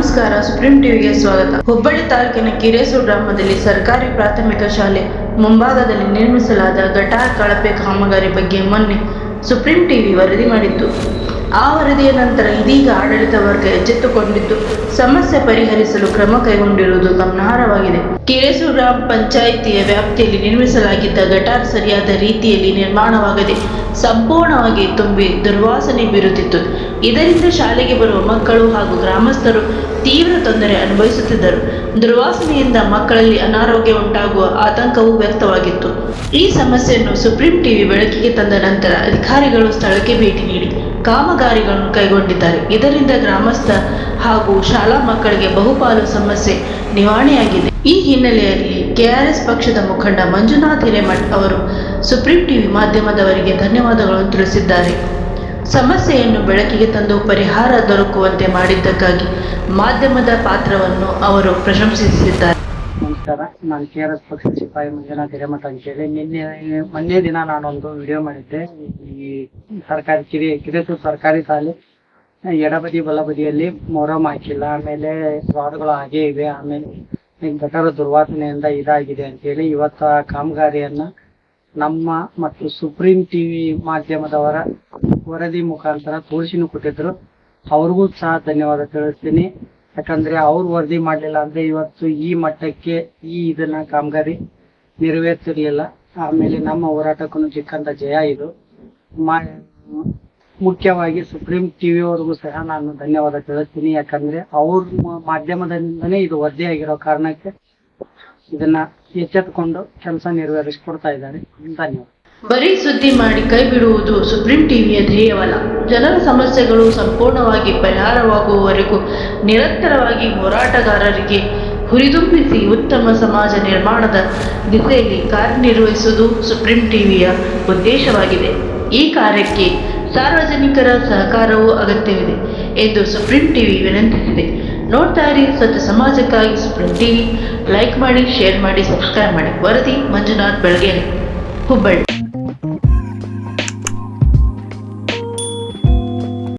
ನಮಸ್ಕಾರ, ಸುಪ್ರೀಂ ಟಿವಿಗೆ ಸ್ವಾಗತ. ಹುಬ್ಬಳ್ಳಿ ತಾಲೂಕಿನ ಕಿರೇಸೂರು ಗ್ರಾಮದಲ್ಲಿ ಸರ್ಕಾರಿ ಪ್ರಾಥಮಿಕ ಶಾಲೆ ಮುಂಭಾಗದಲ್ಲಿ ನಿರ್ಮಿಸಲಾದ ಗಟಾರ್ ಕಳಪೆ ಕಾಮಗಾರಿ ಬಗ್ಗೆ ಮೊನ್ನೆ ಸುಪ್ರೀಂ ಟಿವಿ ವರದಿ ಮಾಡಿತ್ತು. ಆ ವರದಿಯ ನಂತರ ಇದೀಗ ಆಡಳಿತ ವರ್ಗ ಎಚ್ಚೆತ್ತುಕೊಂಡಿದ್ದು ಸಮಸ್ಯೆ ಪರಿಹರಿಸಲು ಕ್ರಮ ಕೈಗೊಂಡಿರುವುದು ಗಮನಾರ್ಹವಾಗಿದೆ. ಕಿರೇಸೂರು ಗ್ರಾಮ ಪಂಚಾಯಿತಿಯ ವ್ಯಾಪ್ತಿಯಲ್ಲಿ ನಿರ್ಮಿಸಲಾಗಿದ್ದ ಗಟಾರ್ ಸರಿಯಾದ ರೀತಿಯಲ್ಲಿ ನಿರ್ಮಾಣವಾಗದೆ ಸಂಪೂರ್ಣವಾಗಿ ತುಂಬಿ ದುರ್ವಾಸನೆ ಬೀರುತ್ತಿತ್ತು. ಇದರಿಂದ ಶಾಲೆಗೆ ಬರುವ ಮಕ್ಕಳು ಹಾಗೂ ಗ್ರಾಮಸ್ಥರು ತೀವ್ರ ತೊಂದರೆ ಅನುಭವಿಸುತ್ತಿದ್ದರು. ದುರ್ವಾಸನೆಯಿಂದ ಮಕ್ಕಳಲ್ಲಿ ಅನಾರೋಗ್ಯ ಉಂಟಾಗುವ ಆತಂಕವೂ ವ್ಯಕ್ತವಾಗಿತ್ತು. ಈ ಸಮಸ್ಯೆಯನ್ನು ಸುಪ್ರೀಂ ಟಿವಿ ಬೆಳಕಿಗೆ ತಂದ ನಂತರ ಅಧಿಕಾರಿಗಳು ಸ್ಥಳಕ್ಕೆ ಭೇಟಿ ನೀಡಿ ಕಾಮಗಾರಿಗಳನ್ನು ಕೈಗೊಂಡಿದ್ದಾರೆ. ಇದರಿಂದ ಗ್ರಾಮಸ್ಥ ಹಾಗೂ ಶಾಲಾ ಮಕ್ಕಳಿಗೆ ಬಹುಪಾಲು ಸಮಸ್ಯೆ ನಿವಾರಣೆಯಾಗಿದೆ. ಈ ಹಿನ್ನೆಲೆಯಲ್ಲಿ ಕೆಆರ್ಎಸ್ ಪಕ್ಷದ ಮುಖಂಡ ಮಂಜುನಾಥ್ ಹಿರೇಮಠ್ ಅವರು ಸುಪ್ರೀಂ ಟಿವಿ ಮಾಧ್ಯಮದವರಿಗೆ ಧನ್ಯವಾದಗಳನ್ನು ತಿಳಿಸಿದ್ದಾರೆ. ಸಮಸ್ಯೆಯನ್ನು ಬೆಳಕಿಗೆ ತಂದು ಪರಿಹಾರ ದೊರಕುವಂತೆ ಮಾಡಿದ್ದಕ್ಕಾಗಿ ಮಾಧ್ಯಮದ ಪಾತ್ರವನ್ನು ಅವರು ಪ್ರಶಂಸಿಸಿದ್ದಾರೆ. ನಮಸ್ಕಾರ, ನಾನು ಕೆಆರ್ಎಸ್ ಪಕ್ಷದ ಸಿಪಾಯಿ ಮಂಜುನಾಥ್ ಹಿರೇಮಠ ಅಂತೇಳಿ ಮೊನ್ನೆ ದಿನ ನಾನೊಂದು ವಿಡಿಯೋ ಮಾಡಿದ್ದೆ. ಈ ಕಿರೇಸೂರು ಸರ್ಕಾರಿ ಶಾಲೆ ಎಡಬದಿ ಬಲಬದಿಯಲ್ಲಿ ಮೊರಂ ಹಾಕಿಲ್ಲ, ಆಮೇಲೆ ರಾಡ್ಗಳು ಹಾಗೆ ಇವೆ, ಆಮೇಲೆ ಗಟಾರ ದುರ್ವಾಸನೆಯಿಂದ ಇದಾಗಿದೆ ಅಂತೇಳಿ ಇವತ್ತು ಆ ಕಾಮಗಾರಿಯನ್ನ ನಮ್ಮ ಮತ್ತು ಸುಪ್ರೀಂ ಟಿವಿ ಮಾಧ್ಯಮದವರ ವರದಿ ಮುಖಾಂತರ ತೋರಿಸಿನೂ ಕೊಟ್ಟಿದ್ರು. ಅವ್ರಿಗೂ ಸಹ ಧನ್ಯವಾದ ತಿಳಿಸ್ತೀನಿ. ಯಾಕಂದ್ರೆ ಅವ್ರು ವರದಿ ಮಾಡ್ಲಿಲ್ಲ ಅಂದ್ರೆ ಇವತ್ತು ಈ ಮಟ್ಟಕ್ಕೆ ಇದನ್ನ ಕಾಮಗಾರಿ ನೆರವೇರ್ತಿರ್ಲಿಲ್ಲ. ಆಮೇಲೆ ನಮ್ಮ ಹೋರಾಟಕ್ಕೂ ಸಿಕ್ಕಂತ ಜಯ ಇದು. ಮುಖ್ಯವಾಗಿ ಸುಪ್ರೀಂ ಟಿವಿ ಅವ್ರಿಗೂ ಸಹ ನಾನು ಧನ್ಯವಾದ ತಿಳಿಸ್ತೀನಿ. ಯಾಕಂದ್ರೆ ಅವ್ರ ಮಾಧ್ಯಮದಿಂದನೇ ಇದು ವರದಿ ಆಗಿರೋ ಕಾರಣಕ್ಕೆ ಇದನ್ನ ಎಚ್ಚೆತ್ತುಕೊಂಡು ಕೆಲಸ ನೆರವೇರಿಸಿಕೊಡ್ತಾ ಇದ್ದಾರೆ. ಧನ್ಯವಾದ. ಬರೀ ಸುದ್ದಿ ಮಾಡಿ ಕೈ ಬಿಡುವುದು ಸುಪ್ರೀಂ ಟಿವಿಯ ಧ್ಯೇಯವಲ್ಲ. ಜನರ ಸಮಸ್ಯೆಗಳು ಸಂಪೂರ್ಣವಾಗಿ ಪರಿಹಾರವಾಗುವವರೆಗೂ ನಿರಂತರವಾಗಿ ಹೋರಾಟಗಾರರಿಗೆ ಹುರಿದುಂಬಿಸಿ ಉತ್ತಮ ಸಮಾಜ ನಿರ್ಮಾಣದ ದಿಸೆಯಲ್ಲಿ ಕಾರ್ಯನಿರ್ವಹಿಸುವುದು ಸುಪ್ರೀಂ ಟಿವಿಯ ಉದ್ದೇಶವಾಗಿದೆ. ಈ ಕಾರ್ಯಕ್ಕೆ ಸಾರ್ವಜನಿಕರ ಸಹಕಾರವೂ ಅಗತ್ಯವಿದೆ ಎಂದು ಸುಪ್ರೀಂ ಟಿವಿ ವಿನಂತಿಸಿದೆ. ನೋಡ್ತಾ ಇರಿ ಸ್ವಚ್ಛ ಸಮಾಜಕ್ಕಾಗಿ ಸುಪ್ರೀಂ ಟಿವಿ. ಲೈಕ್ ಮಾಡಿ, ಶೇರ್ ಮಾಡಿ, ಸಬ್ಸ್ಕ್ರೈಬ್ ಮಾಡಿ. ವರದಿ ಮಂಜುನಾಥ್ ಬೆಳಗೆರೆ, ಹುಬ್ಬಳ್ಳಿ.